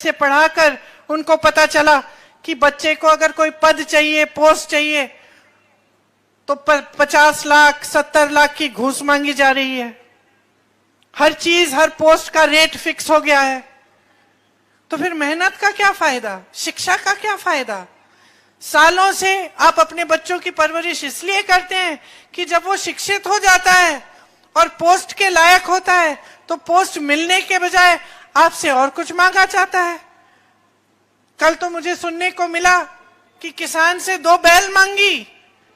से पढ़ाकर उनको पता चला कि बच्चे को अगर कोई पद चाहिए, पोस्ट चाहिए, तो 50 लाख 70 लाख की घूस मांगी जा रही है। हर चीज, हर पोस्ट का रेट फिक्स हो गया है। तो फिर मेहनत का क्या फायदा, शिक्षा का क्या फायदा? सालों से आप अपने बच्चों की परवरिश इसलिए करते हैं कि जब वो शिक्षित हो जाता है और पोस्ट के लायक होता है तो पोस्ट मिलने के बजाय आपसे और कुछ मांगा जाता है। कल तो मुझे सुनने को मिला कि किसान से 2 बैल मांगी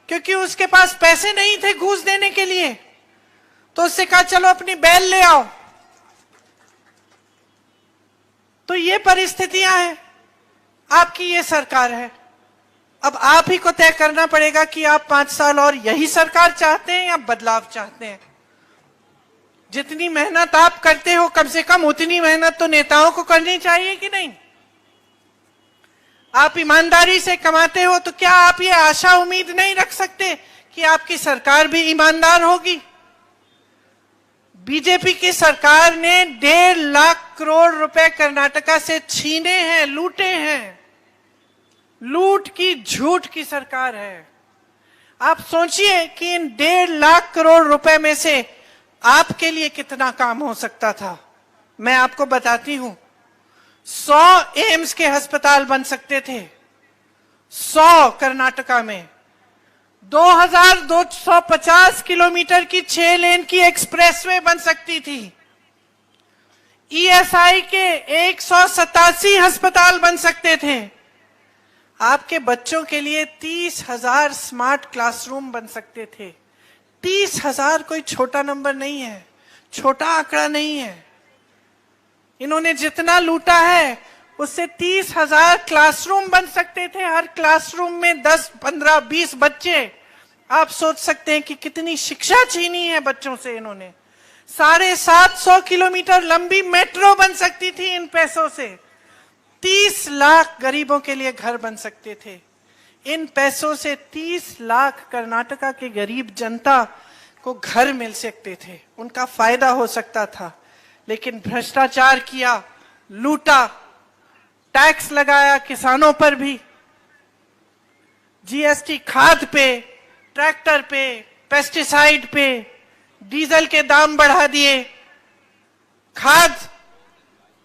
क्योंकि उसके पास पैसे नहीं थे घूस देने के लिए, तो उससे कहा चलो अपनी बैल ले आओ। तो ये परिस्थितियां हैं, आपकी ये सरकार है। अब आप ही को तय करना पड़ेगा कि आप 5 साल और यही सरकार चाहते हैं या बदलाव चाहते हैं। जितनी मेहनत आप करते हो कम से कम उतनी मेहनत तो नेताओं को करनी चाहिए कि नहीं? आप ईमानदारी से कमाते हो तो क्या आप ये आशा उम्मीद नहीं रख सकते कि आपकी सरकार भी ईमानदार होगी? बीजेपी की सरकार ने 1.5 लाख करोड़ रुपए कर्नाटका से छीने हैं, लूटे हैं। लूट की, झूठ की सरकार है। आप सोचिए कि इन 1.5 लाख करोड़ रुपए में से आपके लिए कितना काम हो सकता था। मैं आपको बताती हूं, 100 एम्स के अस्पताल बन सकते थे, 100 कर्नाटका में। 2250 किलोमीटर की 6 लेन की एक्सप्रेसवे बन सकती थी। ईएसआई के 187 अस्पताल बन सकते थे। आपके बच्चों के लिए 30,000 स्मार्ट क्लासरूम बन सकते थे। 30,000 कोई छोटा नंबर नहीं है, छोटा आंकड़ा नहीं है। इन्होंने जितना लूटा है उससे 30,000 क्लासरूम बन सकते थे। हर क्लासरूम में 10, 15, 20 बच्चे। आप सोच सकते हैं कि कितनी शिक्षा छीनी है बच्चों से इन्होंने। 750 किलोमीटर लंबी मेट्रो बन सकती थी इन पैसों से। 30 लाख गरीबों के लिए घर बन सकते थे। इन पैसों से 30 लाख कर्नाटका के गरीब जनता को घर मिल सकते थे, उनका फायदा हो सकता था। लेकिन भ्रष्टाचार किया, लूटा, टैक्स लगाया किसानों पर भी, जीएसटी खाद पे, ट्रैक्टर पे, पेस्टिसाइड पे, डीजल के दाम बढ़ा दिए, खाद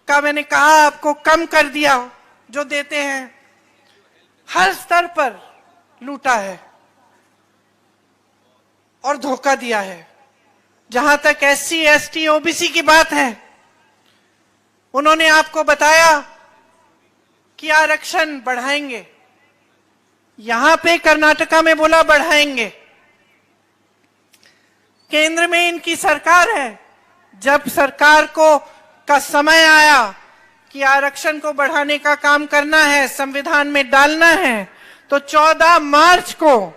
का मैंने कहा आपको कम कर दिया जो देते हैं। हर स्तर पर लूटा है और धोखा दिया है। जहां तक एससी, एसटी, ओबीसी की बात है, उन्होंने आपको बताया कि आरक्षण बढ़ाएंगे। यहां पे कर्नाटका में बोला बढ़ाएंगे। केंद्र में इनकी सरकार है। जब सरकार को का समय आया कि आरक्षण को बढ़ाने का काम करना है, संविधान में डालना है, तो 14 मार्च को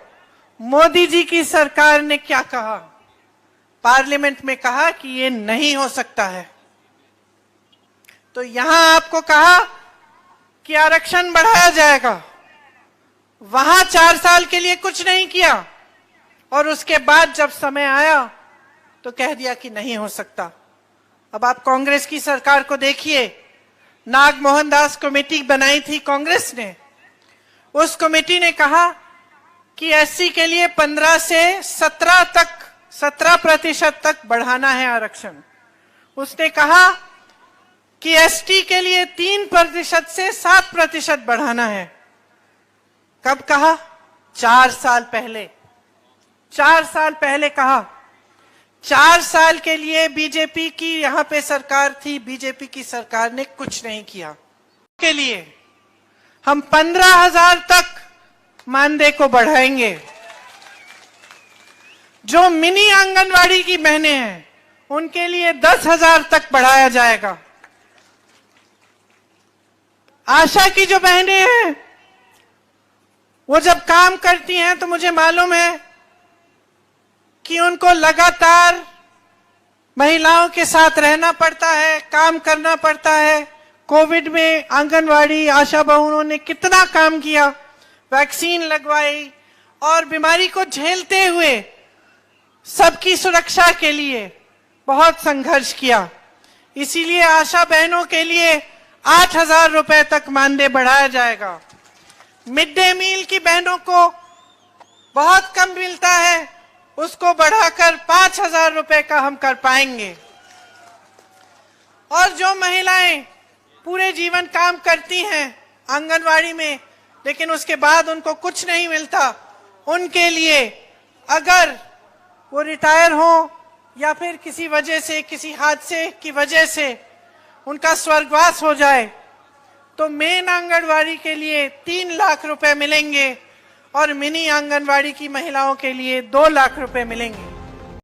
मोदी जी की सरकार ने क्या कहा? पार्लियामेंट में कहा कि ये नहीं हो सकता है। तो यहां आपको कहा कि आरक्षण बढ़ाया जाएगा, वहां 4 साल के लिए कुछ नहीं किया, और उसके बाद जब समय आया तो कह दिया कि नहीं हो सकता। अब आप कांग्रेस की सरकार को देखिए। नागमोहन दास कमेटी बनाई थी कांग्रेस ने। उस कमेटी ने कहा कि एससी के लिए 15 से 17% तक बढ़ाना है आरक्षण। उसने कहा कि एसटी के लिए 3% से 7% बढ़ाना है। कब कहा? 4 साल पहले। 4 साल पहले कहा। 4 साल के लिए बीजेपी की यहां पे सरकार थी, बीजेपी की सरकार ने कुछ नहीं किया। के लिए हम 15,000 तक मानदेय को बढ़ाएंगे। जो मिनी आंगनवाड़ी की बहनें हैं उनके लिए 10,000 तक बढ़ाया जाएगा। आशा की जो बहनें हैं वो जब काम करती हैं तो मुझे मालूम है कि उनको लगातार महिलाओं के साथ रहना पड़ता है, काम करना पड़ता है। कोविड में आंगनवाड़ी आशा बहुओं ने कितना काम किया, वैक्सीन लगवाई और बीमारी को झेलते हुए सबकी सुरक्षा के लिए बहुत संघर्ष किया। इसीलिए आशा बहनों के लिए 8,000 रुपए तक मानदेय बढ़ाया जाएगा। मिड डे मील की बहनों को बहुत कम मिलता है, उसको बढ़ाकर 5,000 रुपए का हम कर पाएंगे। और जो महिलाएं पूरे जीवन काम करती हैं आंगनवाड़ी में, लेकिन उसके बाद उनको कुछ नहीं मिलता, उनके लिए अगर वो रिटायर हो या फिर किसी वजह से, किसी हादसे की वजह से उनका स्वर्गवास हो जाए, तो मेन आंगनवाड़ी के लिए 3 लाख रुपए मिलेंगे और मिनी आंगनवाड़ी की महिलाओं के लिए 2 लाख रुपए मिलेंगे।